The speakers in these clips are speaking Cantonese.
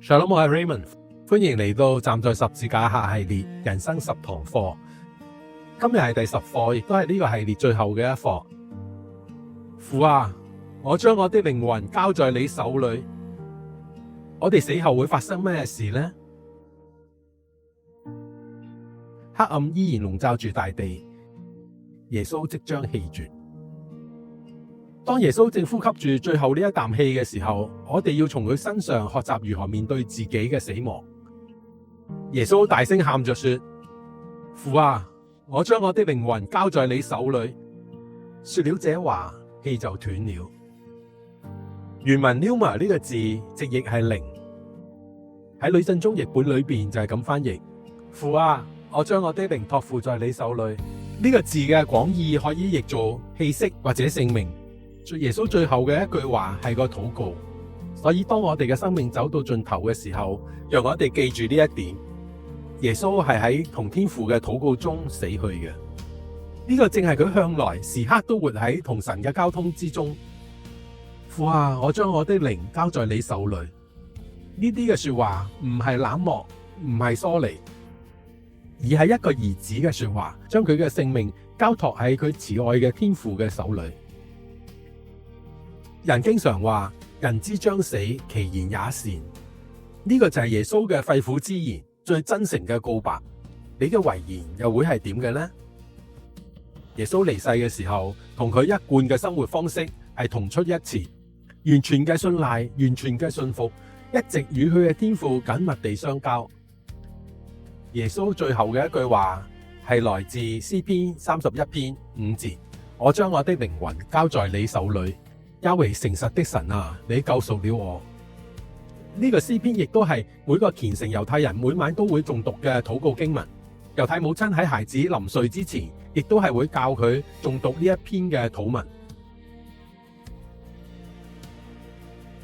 Shalom，我係 Raymond，歡迎嚟到站在十字架下系列人生10堂課。今日係第10課，亦都係呢個系列最後嘅一課。父啊，我將我的靈魂交在你手裏。我哋死後會發生咩事呢？黑暗依然籠罩住大地，耶穌即將氣絕。當耶穌正呼吸住最後呢一啖氣嘅時候，我哋要從佢身上學習如何面對自己嘅死亡。耶穌大聲喊着說：父啊，我將我的靈魂交在你手裏。說了這話，氣就斷了。原文 pneuma 呢個字直譯係靈，喺呂振中譯本裏邊就係咁翻譯：父啊，我將我的靈託付在你手裏。呢個字嘅廣義可以譯做氣息或者性命。耶穌最後嘅一句話係個禱告，所以當我哋嘅生命走到盡頭嘅時候，讓我哋記住呢一點：耶穌係喺同天父嘅禱告中死去嘅。呢個正係佢向來時刻都活喺同神嘅交通之中。父啊，我將我的靈交在你手裏。呢啲嘅說話唔係冷漠，唔係疏離，而係一個兒子嘅說話，將佢嘅性命交託喺佢慈愛嘅天父嘅手裏。人經常話人之將死，其言也善。呢個就係耶穌嘅肺腑之言，最真誠嘅告白。你嘅遺言又會係點嘅呢？耶穌離世嘅時候，同佢一貫嘅生活方式係同出一轍，完全嘅信賴，完全嘅信服，一直與佢嘅天父緊密地相交。耶穌最後嘅一句話係來自詩篇31篇5節：我將我的靈魂交在你手裏。亞維誠實的神啊，你救贖了我。呢個詩篇亦都係每個虔誠猶太人每晚都會誦讀嘅禱告經文。猶太母親喺孩子臨睡之前，亦都係會教佢誦讀呢一篇嘅禱文。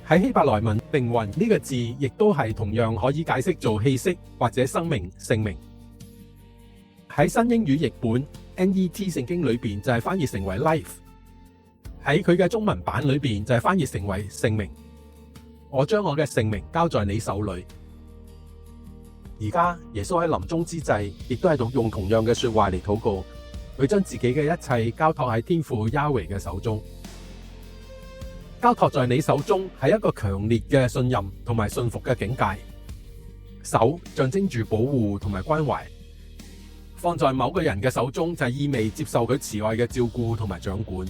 喺希伯來文，靈魂呢個字亦都係同樣可以解釋做氣息或者生命、性命。喺新英語譯本 NET 聖經裏邊就係翻譯成為 life。喺佢嘅中文版裏邊就係翻譯成為性命。我將我嘅性命交在你手裏。而家耶穌喺臨終之際，亦都係用同樣嘅說話嚟禱告。佢將自己嘅一切交託喺天父亞維嘅手中。交託在你手中係一個強烈嘅信任同埋信服嘅境界。手象徵住保護同埋關懷，放在某個人嘅手中就係意味接受佢慈愛嘅照顧同埋掌管。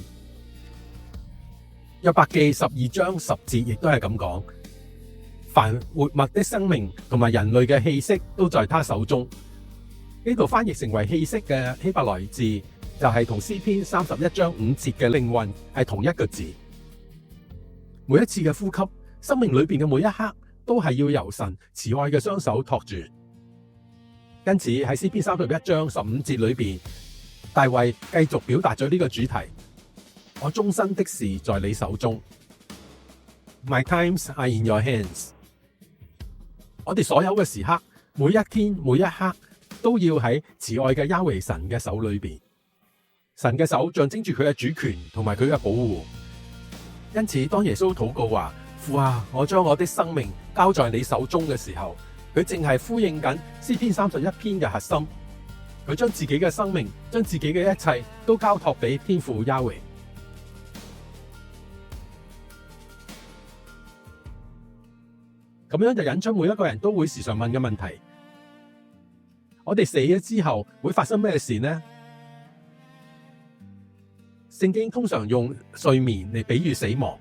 約伯記12章10節亦都係咁講：凡活物的生命同埋人類嘅氣息都在他手中。呢度翻譯成為氣息嘅希伯來字就係同詩篇31章5節嘅靈魂係同一個字。每一次嘅呼吸，生命裏邊嘅每一刻都係要由神慈愛嘅雙手托住。因此喺詩篇31章15節裏邊，大衛繼續表達咗呢個主題：我終身的事在你手中。My times are in your hands。我哋所有嘅時刻，每一天每一刻，都要喺慈愛嘅亞維神嘅手裏邊。神嘅手象徵住佢嘅主權同埋佢嘅保護。因此，當耶穌禱告話：父啊，我將我的生命交在你手中嘅時候，佢正係呼應緊詩篇31篇嘅核心。佢將自己嘅生命，將自己嘅一切都交託俾天父亞維。咁樣就引出每一個人都會時常問嘅問題：我哋死咗之後會發生咩事呢？聖經通常用睡眠嚟比喻死亡。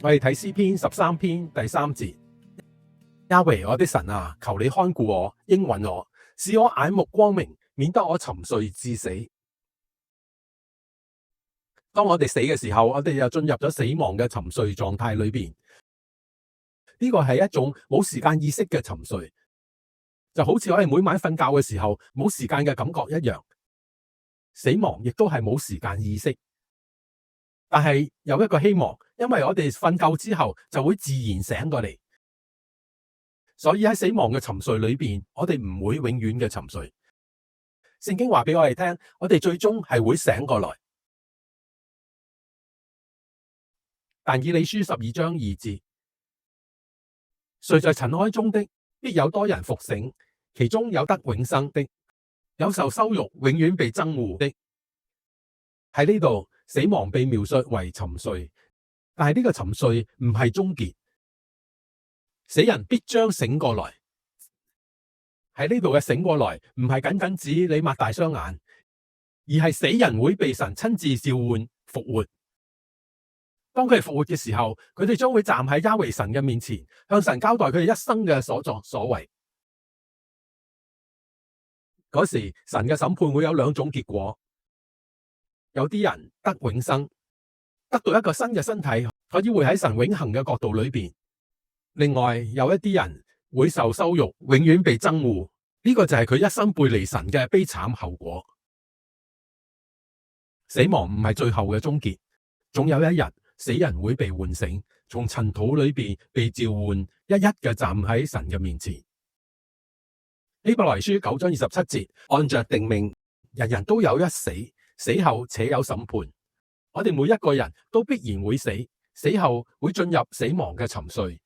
我哋睇詩篇13篇第3節：亞維我的神啊，求你看顧我，應允我，使我眼目光明，免得我沉睡至死。當我哋死嘅時候，我哋又進入咗死亡嘅沉睡狀態裏邊。呢個係一種冇時間意識嘅沉睡，就好似我哋每晚瞓覺嘅時候冇時間嘅感覺一樣。死亡亦都係冇時間意識，但係有一個希望，因為我哋瞓覺之後就會自然醒過嚟，所以喺死亡嘅沉睡裏邊，我哋唔會永遠嘅沉睡。聖經話俾我哋聽，我哋最終係會醒過來。但以理書12章2節，睡在塵埃中的，必有多人復醒，其中有得永生的，有受羞辱，永遠被憎惡的。喺呢度，死亡被描述為沉睡，但係呢個沉睡唔係終結，死人必將醒過來。喺呢度嘅醒過來，唔係僅僅指你擘大雙眼，而係死人會被神親自召喚復活。當佢哋復活嘅時候，佢哋將會站喺亞維神嘅面前，向神交代佢哋一生嘅所作所為。嗰時，神嘅審判會有兩種結果。有啲人得永生，得到一個新嘅身體，可以活喺神永恆嘅國度裏邊。另外有一啲人會受羞辱，永遠被憎惡。呢個就係佢一生背離神嘅悲慘後果。死亡唔係最後嘅終結，總有一日死人會被喚醒，從塵土裏邊被召喚，一一嘅站喺神嘅面前。希伯來書9章27節，按着定命，人人都有一死，死後且有審判。我哋每一個人都必然會死，死後會進入死亡嘅沉睡，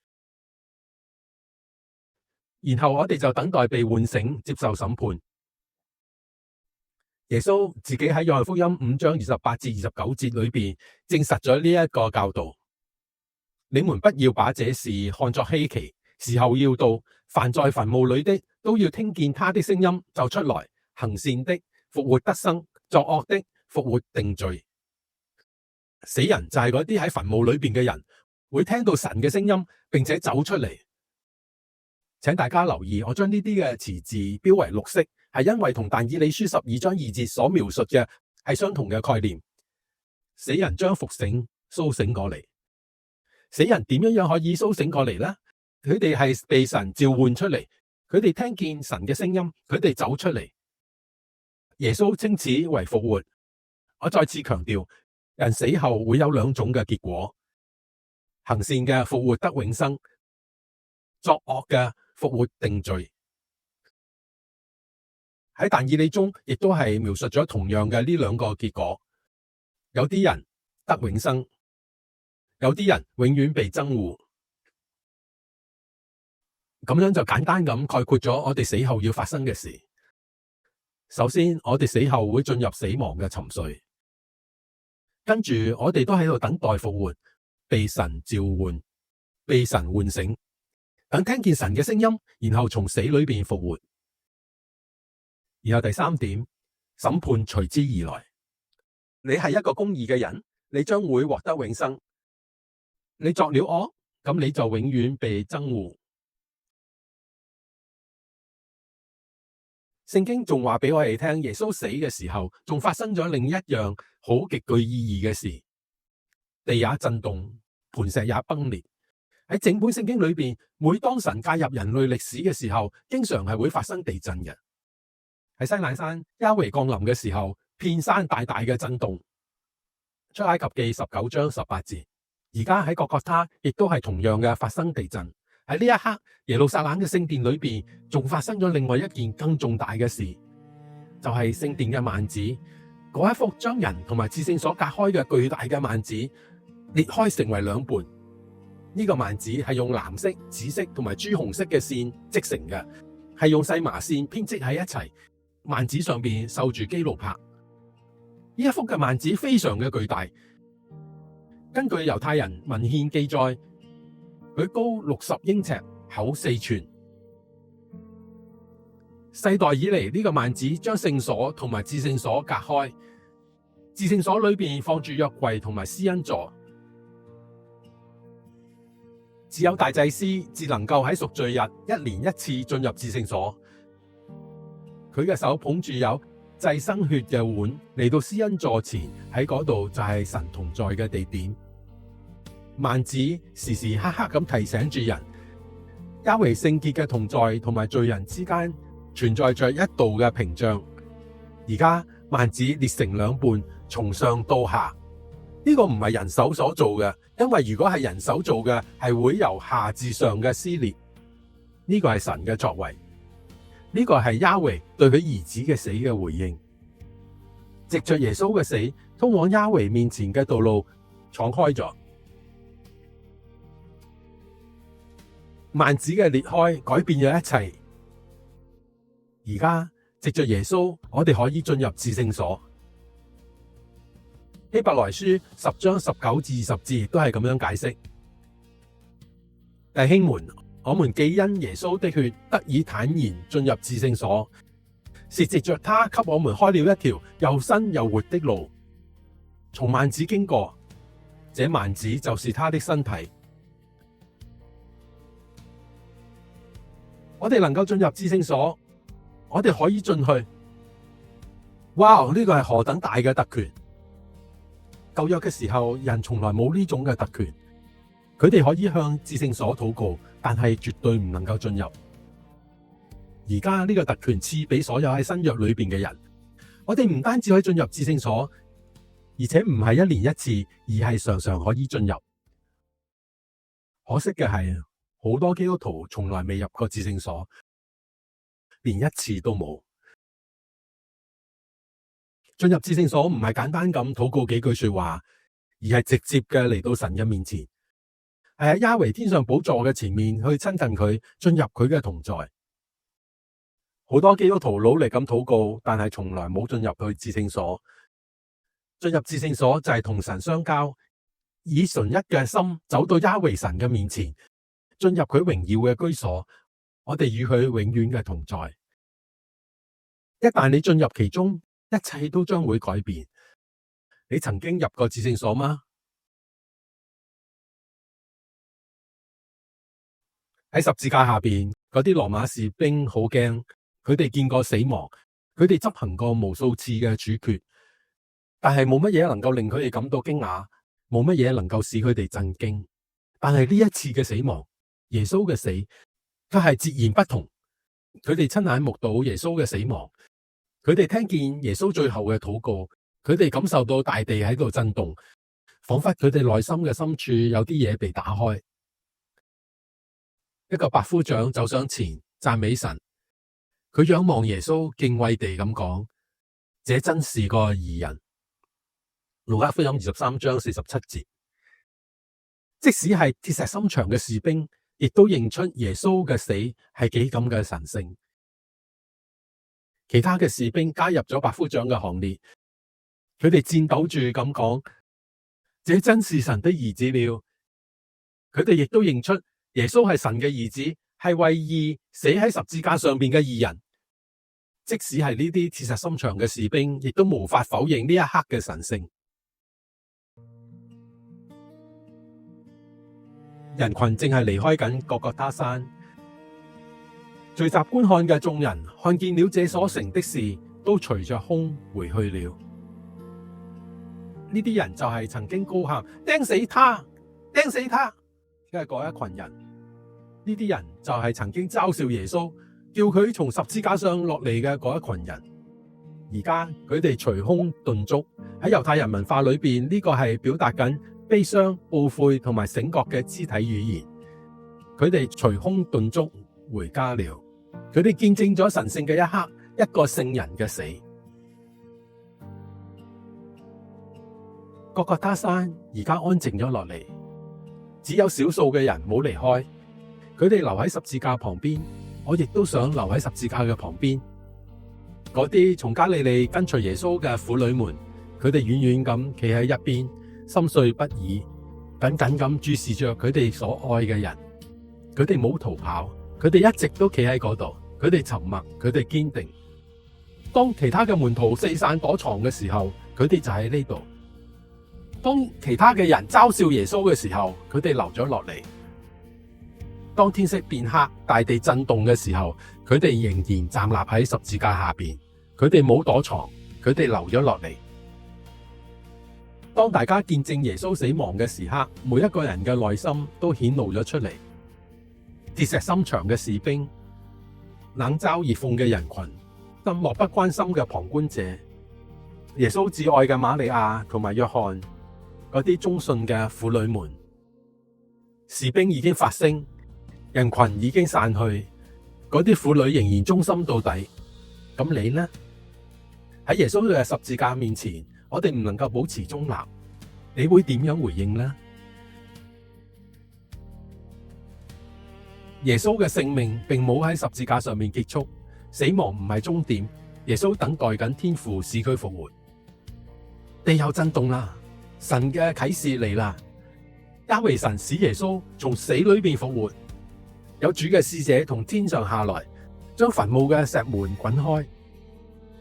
然後我哋就等待被喚醒，接受審判。耶穌自己喺約翰福音5章28至29節裏邊證實咗呢一個教導：你們不要把這事看作稀奇，時候要到，凡在墳墓裏的都要聽見他的聲音就出來，行善的復活得生，作惡的復活定罪。死人就係嗰啲喺墳墓裏邊嘅人，會聽到神嘅聲音，並且走出嚟。請大家留意，我將呢啲嘅詞字標為綠色，係因為同但以理書12章2節所描述嘅係相同嘅概念。死人將復醒，蘇醒過嚟。死人點樣可以蘇醒過嚟呢？佢哋係被神召喚出嚟，佢哋聽見神嘅聲音，佢哋走出嚟。耶穌稱此為復活。我再次強調，人死後會有兩種嘅結果：行善嘅復活得永生，作惡嘅復活定罪。喺但以理中亦都係描述咗同樣嘅呢兩個結果。有啲人得永生，有啲人永遠被憎惡。咁樣就簡單咁概括咗我哋死後要發生嘅事。首先，我哋死後會進入死亡嘅沉睡，跟住我哋都喺度等待復活，被神召喚，被神喚醒，等聽見神嘅聲音，然後從死裏邊復活。然後第三點，審判隨之而來。你係一個公義嘅人，你將會獲得永生；你作了惡，咁你就永遠被憎惡。聖經仲話俾我哋聽，耶穌死嘅時候，仲發生咗另一樣好極具意義嘅事，地也震動，磐石也崩裂。喺整本聖經裏邊，每當神介入人類歷史嘅時候，經常係會發生地震嘅。喺西乃山亞維降臨嘅時候，遍山大大嘅震動。出埃及記19章18節。而家喺各各他亦都係同樣嘅發生地震。喺呢一刻，耶路撒冷嘅聖殿裏邊仲發生咗另外一件更重大嘅事，就係聖殿嘅幔子，嗰一幅將人同埋至聖所隔開嘅巨大嘅幔子裂開成為兩半。呢個幔子係用藍色、紫色同埋朱紅色嘅線織成嘅，係用細麻線編織喺一齊。幔子上邊繡住基路伯。呢一幅嘅幔子非常嘅巨大，根據猶太人文獻記載，佢高60英尺，厚4寸。世代以嚟，呢個幔子將聖所同埋至聖所隔開。至聖所裏邊放住約櫃同埋施恩座，只有大祭司至能夠喺贖罪日1年1次進入至聖所。佢嘅手捧住有祭牲血嘅碗嚟到施恩座前，喺嗰度就係神同在嘅地點。幔子時時刻刻咁提醒住人，亞維聖潔嘅同在同埋罪人之間存在着一道嘅屏障。而家幔子裂成兩半，從上到下。呢個唔係人手所做嘅，因為如果係人手做嘅，係會由下至上嘅撕裂。呢個係神嘅作為，呢個係亞維對佢兒子嘅死嘅回應。藉着耶穌嘅死，通往亞維面前嘅道路敞開咗。幔子嘅裂開改變咗一切。而家藉着耶穌，我哋可以進入至聖所。希伯來書10章19至20節亦都係咁樣解釋。弟兄們，我們既因耶穌的血得以坦然進入至聖所，是藉着他給我們開了一條又新又活的路，從幔子經過。這幔子就是他的身體。我哋能夠進入至聖所，我哋可以進去。哇！呢個係何等大嘅特權！舊約嘅時候，人從來冇呢種嘅特權。佢哋可以向至聖所禱告，但係絕對唔能夠進入。而家呢個特權賜俾所有喺新約裏邊嘅人，我哋唔單止可以進入至聖所，而且唔係一年一次，而係常常可以進入。可惜嘅係，好多基督徒從來未入過至聖所，連一次都冇。進入至聖所唔係簡單咁禱告幾句說話，而係直接嘅嚟到神嘅面前，係喺亞維天上寶座嘅前面去親近佢，進入佢嘅同在。好多基督徒努力咁禱告，但係從來冇進入去至聖所。進入至聖所就係同神相交，以純一嘅心走到亞維神嘅面前，進入佢榮耀嘅居所，我哋與佢永遠嘅同在。一旦你進入其中，一切都將會改變。你曾經入過至聖所嗎？喺十字架下邊，嗰啲羅馬士兵好驚，佢哋見過死亡，佢哋執行過無數次嘅處決，但係冇乜嘢能夠令佢哋感到驚訝，冇乜嘢能夠使佢哋震驚。但係呢一次嘅死亡，耶穌嘅死，佢係截然不同。佢哋親眼目睹耶穌嘅死亡，佢哋聽見耶穌最後嘅禱告，佢哋感受到大地喺度震動，仿佛佢哋內心嘅深處有啲嘢被打開。一個百夫長走上前讚美神，佢仰望耶穌，敬畏地咁講：這真是個義人。路加福音23章47節。即使係鐵石心腸嘅士兵，亦都認出耶穌嘅死係幾咁嘅神聖。其他嘅士兵加入咗百夫長嘅行列，佢哋顫抖住咁講：這真是神的兒子了。佢哋亦都認出耶穌係神嘅兒子，係為義死喺十字架上邊嘅義人。即使係呢啲鐵石心腸嘅士兵，亦都無法否認呢一刻嘅神聖。人群正係離開緊各各他山，聚集觀看嘅眾人看見了這所成的事，都隨着空回去了。呢啲人就係曾經高喊釘死他，釘死他嘅嗰一群人。呢啲人就係曾經嘲笑耶穌，叫佢從十字架上落嚟嘅嗰一群人。而家佢哋捶胸頓足，喺猶太人文化裏邊，呢個係表達緊悲傷、懊悔同埋醒覺嘅肢體語言。佢哋捶胸頓足回家了。佢哋見證咗神聖嘅一刻，一個聖人嘅死。各各他山而家安靜咗落嚟，只有少數嘅人冇離開。佢哋留喺十字架旁邊，我亦都想留喺十字架嘅旁邊。嗰啲從加利利跟隨耶穌嘅婦女們，佢哋遠遠咁企喺一邊，心碎不已，緊緊咁注視着佢哋所愛嘅人。佢哋冇逃跑，佢哋一直都企喺嗰度。佢哋沉默，佢哋堅定。當其他嘅門徒四散躲藏嘅時候，佢哋就喺呢度。當其他嘅人嘲笑耶穌嘅時候，佢哋留咗落嚟。當天色變黑，大地震動嘅時候，佢哋仍然站立喺十字架下邊。佢哋冇躲藏，佢哋留咗落嚟。當大家見證耶穌死亡嘅時刻，每一個人嘅內心都顯露咗出嚟。鐵石心腸嘅士兵，冷嘲熱諷嘅人群，更漠不關心嘅旁觀者，耶穌至愛嘅瑪利亞同埋約翰，嗰啲忠信嘅婦女們。士兵已經發聲，人群已經散去，嗰啲婦女仍然忠心到底。咁你呢？喺耶穌嘅十字架面前，我哋唔能夠保持中立，你會點樣回應呢？耶穌嘅性命並冇喺十字架上面結束，死亡唔係終點，耶穌等待緊天父使佢復活。地又震動啦，神嘅啟示嚟啦，亞維神使耶穌從死裏邊復活，有主嘅使者從天上下來，將墳墓嘅石門滾開，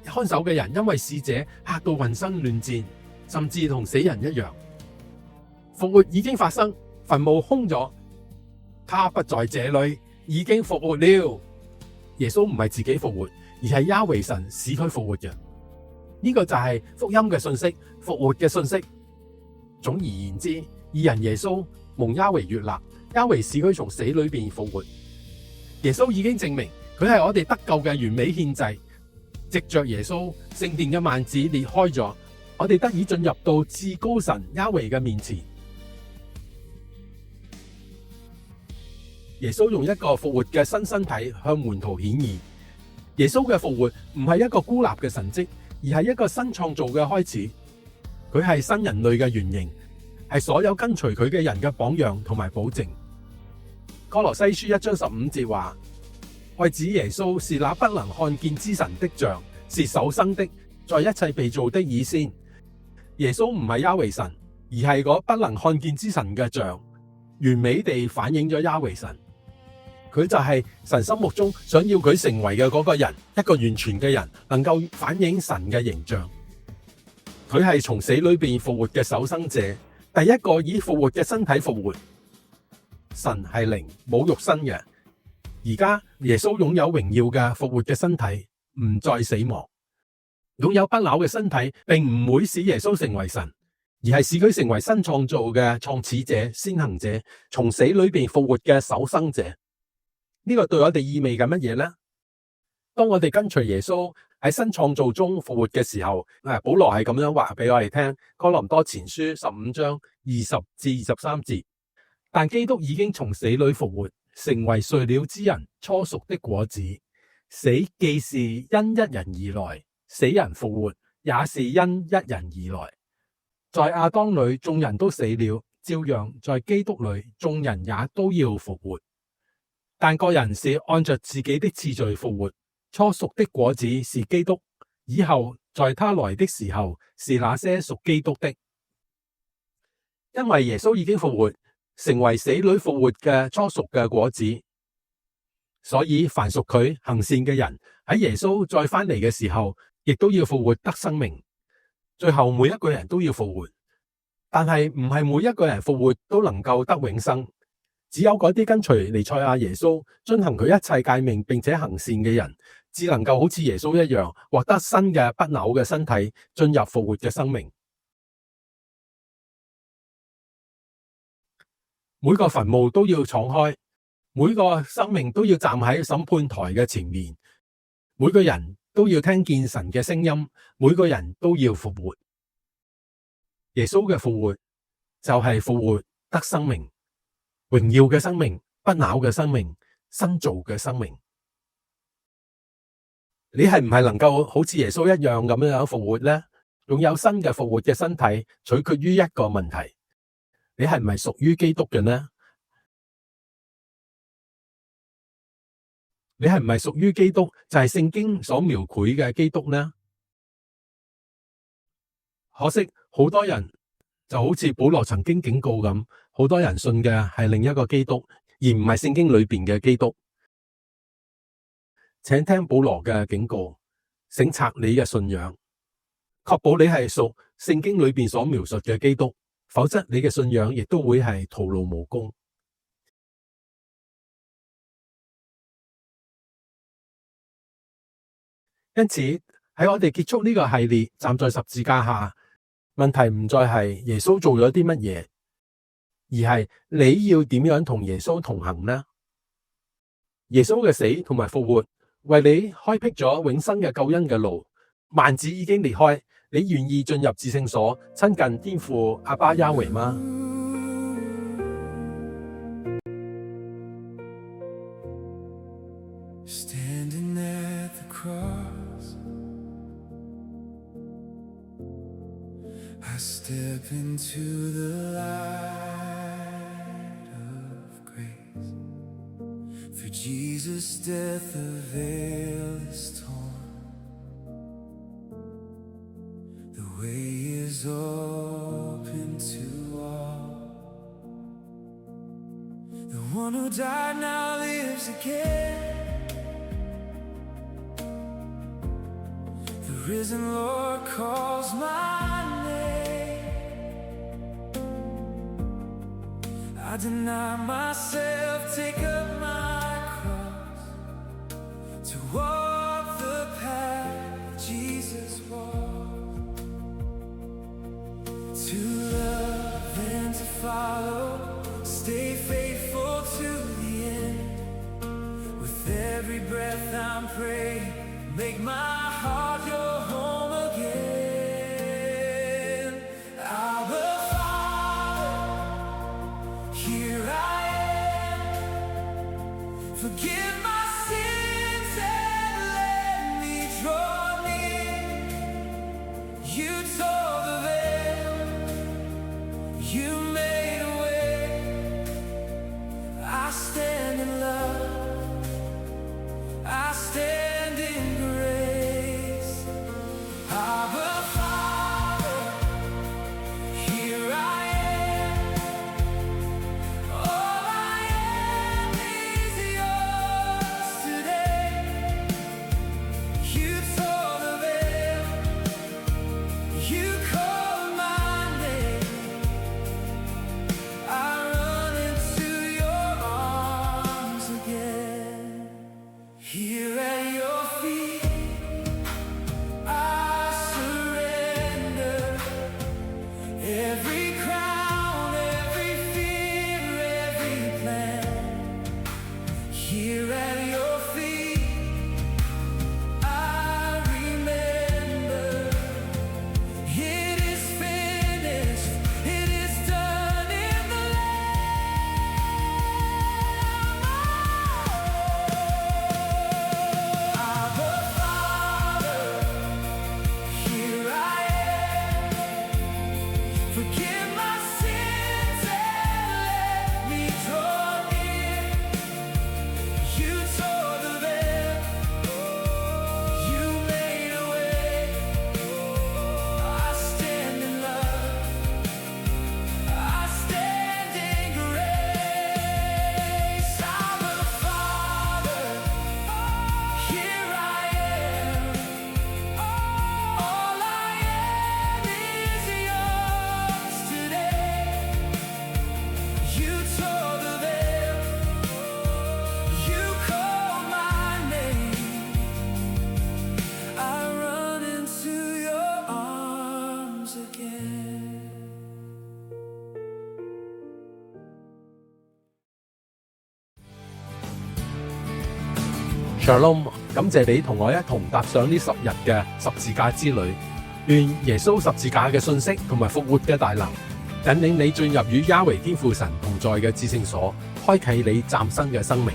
看守嘅人因為使者嚇到渾身亂戰，甚至同死人一樣。復活已經發生，墳墓空咗，他不在這裏，已經復活了。耶穌唔係自己復活，而係亞維神使佢復活嘅。呢個就係福音嘅信息，復活嘅信息。總而言之，義人耶穌蒙亞維悅納，亞維使佢從死裏邊復活。耶穌已經證明佢係我哋得救嘅完美獻祭，藉着耶穌，聖殿嘅幔子裂開咗，我哋得以進入到至高神亞維嘅面前。耶穌用一個復活嘅新身體向門徒顯現。耶穌嘅復活唔係一個孤立嘅神蹟，而係一個新創造嘅開始。佢係新人類嘅原型，係所有跟隨佢嘅人嘅榜樣同埋保證。歌羅西書1章15節話：愛子耶穌是那不能看見之神的像，是首生的，在一切被造的以先。耶穌唔係亞維神，而係嗰不能看見之神嘅像，完美地反映咗亞維神。佢就係神心目中想要佢成為嘅嗰個人，一個完全嘅人，能夠反映神嘅形象。佢係從死裏邊復活嘅首生者，第一個以復活嘅身體復活。神係靈，冇肉身嘅。而家耶穌擁有榮耀嘅復活嘅身體，唔再死亡。擁有不朽嘅身體，並唔會使耶穌成為神，而係使佢成為新創造嘅創始者、先行者，從死裏邊復活嘅首生者。呢個對我哋意味緊乜嘢呢？當我哋跟隨耶穌喺新創造中復活嘅時候，保羅係咁樣話俾我哋聽，哥林多前書15章20至23節。但基督已經從死裏復活，成為睡了之人初熟的果子。死既是因一人而來，死人復活也是因一人而來。在亞當裏眾人都死了，照樣在基督裏眾人也都要復活。但個人是按着自己的次序復活，初熟的果子是基督，以後在他來的時候是那些屬基督的。因為耶穌已經復活，成為死裏復活嘅初熟嘅果子，所以凡屬佢行善嘅人喺耶穌再翻嚟嘅時候，亦都要復活得生命。最後每一個人都要復活，但係唔係每一個人復活都能夠得永生。只有嗰啲跟隨彌賽亞耶穌，遵行佢一切誡命並且行善嘅人，只能夠好似耶穌一樣，獲得新嘅不朽嘅身體，進入復活嘅生命。每個墳墓都要敞開，每個生命都要站喺審判台嘅前面，每個人都要聽見神嘅聲音，每個人都要復活。耶穌嘅復活就係復活得生命。榮耀嘅生命，不朽嘅生命，新造嘅生命。你係唔係能夠好似耶穌一樣咁樣復活呢？擁有新嘅復活嘅身體，取決於一個問題：你係唔係屬於基督嘅呢？你係唔係屬於基督？就係聖經所描繪嘅基督呢？可惜好多人就好似保羅曾經警告咁，好多人信嘅係另一個基督，而唔係聖經裏邊嘅基督。請聽保羅嘅警告，省察你嘅信仰，確保你係屬聖經裏邊所描述嘅基督，否則你嘅信仰亦都會係徒勞無功。因此喺我哋結束呢個系列，站在十字架下，問題唔再係耶穌做咗啲乜嘢，而係你要點樣同耶穌同行呢？耶穌嘅死同埋復活，為你開闢咗永生嘅救恩嘅路，幔子已經裂開，你願意進入至聖所，親近天父阿爸亞維嗎？Standing at the cross, I step into the light of grace. For Jesus' death the veil is torn, the way is open to all. The one who died now lives again. The risen Lord calls my name. I deny myself, take up my cross, to walk the path Jesus walked, to love and to follow, stay faithful to the end. With every breath I'm praying, make my heart your home again. Abba Father, here I am. Forgive my sins and let me draw near. You tore the veil, you made a way. I stand in love, I stand in grace. Abba Father, here I am. All I am is yours today. You tore the veil, you called my name. I run into your arms again. Here at your feet I surrender. Every crown, every fear, every plan. Here at your feet I remember. It is finished, it is done in the Abba Father, here I am. Forgive my sins and let me draw near. You tore the veil, you made a way. I stand in love, I stand in grace. Abba Father, here I am. All I am is yours today. You tore the veil, you called my name. I run into your arms again. Shalom，感謝你同我一同踏上呢10日嘅十字架之旅。願耶穌十字架嘅信息同埋復活嘅大能，引領你進入與亞維天父神同在嘅至聖所，開啟你嶄新嘅生命。